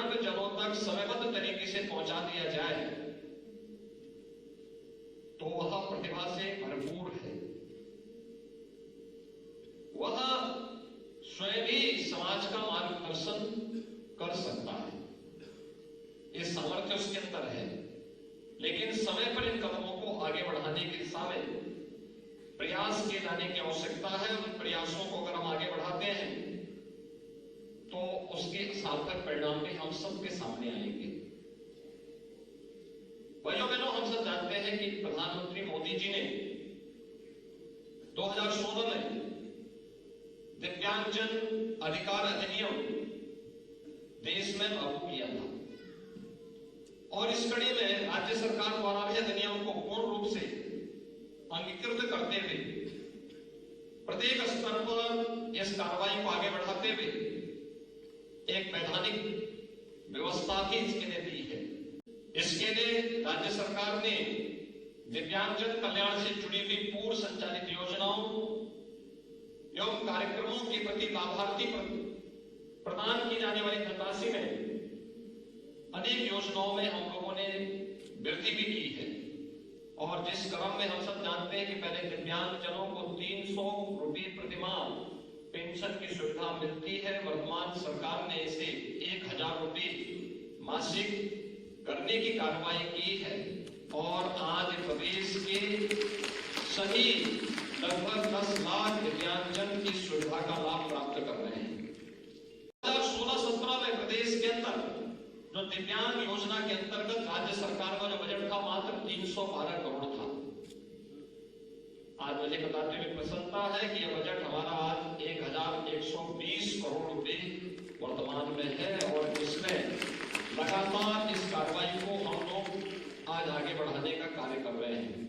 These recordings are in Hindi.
दिव्यांग जनों तक समयबद्ध तरीके से पहुंचा दिया जाए तो वह प्रतिभा से भरपूर है, वह स्वयं भी समाज का मार्गदर्शन कर सकता है, ये सामर्थ्य उसके अंदर है। लेकिन समय पर इन कदमों को आगे बढ़ाने की दिशा में प्रयास किए जाने की आवश्यकता है। उन प्रयासों को अगर हम आगे बढ़ाते हैं तो उसके सार्थक परिणाम भी हम सबके सामने आएंगे। भाइयों बहनों, हम सब जानते हैं कि प्रधानमंत्री मोदी जी ने 2016 में दिव्यांगजन अधिकार अधिनियम देश में लागू किया था और इस कड़ी में राज्य सरकार द्वारा भी अधिनियम को पूर्ण रूप से अंगीकृत करते हुए प्रत्येक स्तर पर इस कार्रवाई को आगे बढ़ाते हुए एक वैधानिक व्यवस्था भी इसके लिए दी है। इसके लिए राज्य सरकार ने दिव्यांगजन कल्याण से जुड़ी हुई पूर्व संचालित योजनाओं एवं कार्यक्रमों के प्रति लाभार्थी प्रदान की जाने वाली धनराशि में अनेक योजनाओं में हम लोगों ने वृद्धि भी की है। और जिस क्रम में हम सब जानते हैं कि पहले दिव्यांगजनों को 300 रुपये प्रतिमाह पेंशन की सुविधा मिलती है, वर्तमान सरकार ने इसे 1000 रुपये मासिक करने की कार्रवाई की है और आज प्रदेश के सभी लगभग 10 लाख दिव्यांगजन की सुविधा का लाभ प्राप्त कर रहे हैं। 2016-17 में प्रदेश के अंदर जो दिव्यांग योजना के अंतर्गत राज्य सरकार का जो बजट था मात्र 312 करोड़ था। आज मुझे बताते हुए प्रसन्नता है कि यह बजट हमारा आज 1120 करोड़ रुपए वर्तमान में है और इसमें लगातार इस कार्रवाई को हम लोग आज आगे बढ़ाने का कार्य कर रहे हैं।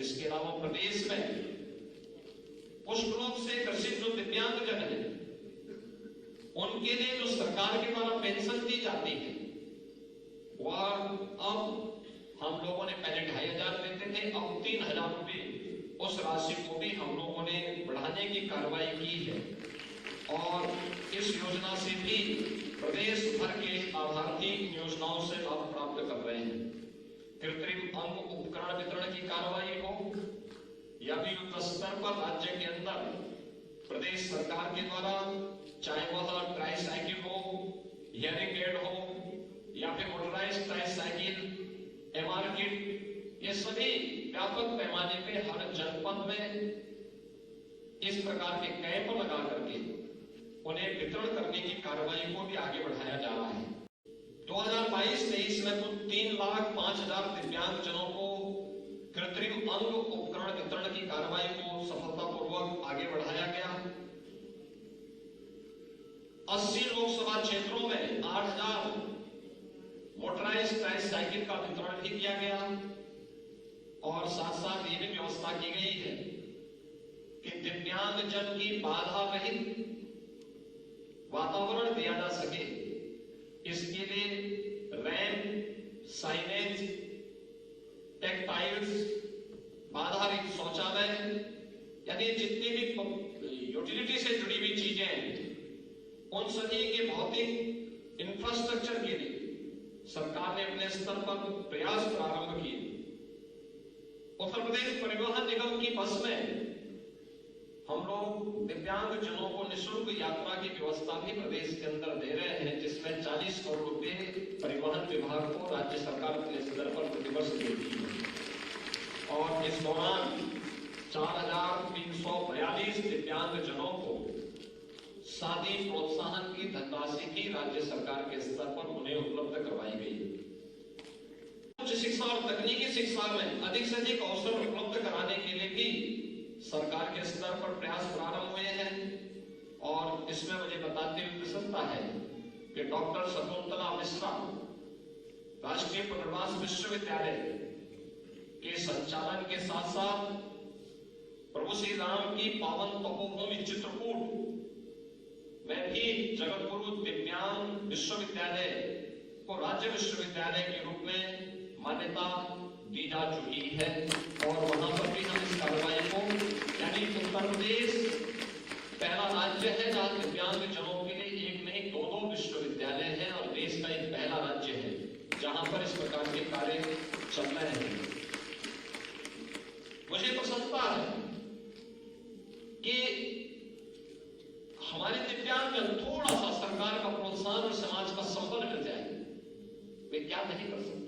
इसके अलावा प्रदेश में पुष्ट रूप से ग्रसित जो दिव्यांगजन है उनके लिए जो सरकार के द्वारा पेंशन दी जाती है वह अब हम लोगों ने पहले 2500 देते थे, अब 3000 रुपये उस राशि को भी हम लोगों ने बढ़ाने की कार्रवाई की है और इस योजना से भी प्रदेश भर के लाभार्थी योजनाओं से लाभ प्राप्त कर रहे हैं। कृत्रिम अंग उपकरण वितरण की कार्रवाई हो या भी युद्ध स्तर पर राज्य के अंदर प्रदेश सरकार के द्वारा चाहे वह ट्राईसाइकिल हो, हियरिंग एड हो या फिर मोटराइज्ड ट्राईसाइकिल, एमआर किट, ये सभी व्यापक पैमाने पे हर जनपद में इस प्रकार के कैंप लगा करके उन्हें वितरण करने की कार्रवाई को भी आगे बढ़ाया जा रहा है। 2022-23 में कुल 3,05,000 दिव्यांगजनों को कृत्रिम अंग उपकरण वितरण की कार्रवाई को सफलतापूर्वक आगे बढ़ाया गया। 80 लोकसभा क्षेत्रों में 8,000 मोटराइज्ड ट्राईसाइकिल का वितरण भी किया गया और साथ साथ ये भी व्यवस्था की गई है कि दिव्यांगजन की बाधा रहित वातावरण दिया जा सके, इसके लिए रैंप, साइनेज, टेक्टाइल्स, बाधा रहित शौचालय, यानी जितनी भी यूटिलिटी से जुड़ी हुई चीजें हैं उन सभी के भौतिक इंफ्रास्ट्रक्चर के लिए सरकार ने अपने स्तर पर प्रयास प्रारंभ किए। उत्तर प्रदेश परिवहन निगम की बस में हम लोग दिव्यांगजनों को निःशुल्क यात्रा की व्यवस्था भी प्रदेश के अंदर दे रहे हैं, जिसमें 40 करोड़ रुपए परिवहन विभाग को राज्य सरकार अपने स्तर पर प्रतिवर्ष देती है और इस दौरान 4,342 दिव्यांगजनों को शादी प्रोत्साहन की धनराशि भी राज्य सरकार के स्तर पर उन्हें उपलब्ध करवाई गई। उच्च शिक्षा और तकनीकी शिक्षा में अधिक से अधिक अवसर उपलब्ध कराने के लिए भी सरकार के स्तर पर प्रयास प्रारंभ हुए हैं और इसमें मुझे बताते हुए प्रसन्नता है कि डॉक्टर शकुंतला मिश्रा राष्ट्रीय पुनर्वास विश्वविद्यालय के संचालन के साथ साथ प्रभु श्री राम की पावन तपोभूमि चित्रकूट में भी जगत गुरु दिव्यांग विश्वविद्यालय को राज्य विश्वविद्यालय के रूप में मान्यता दी जा चुकी है और वहां पर भी हम इस कार्रवाई को, यानी उत्तर प्रदेश पहला राज्य है जहां दिव्यांगजनों के लिए एक नहीं 2-2 विश्वविद्यालय हैं और जहां पर इस प्रकार के कार्य चल रहे हैं। मुझे प्रसन्नता है कि हमारे दिव्यांगजन थोड़ा सा सरकार का प्रोत्साहन और समाज का संबल मिल जाए, वे क्या नहीं कर सकते।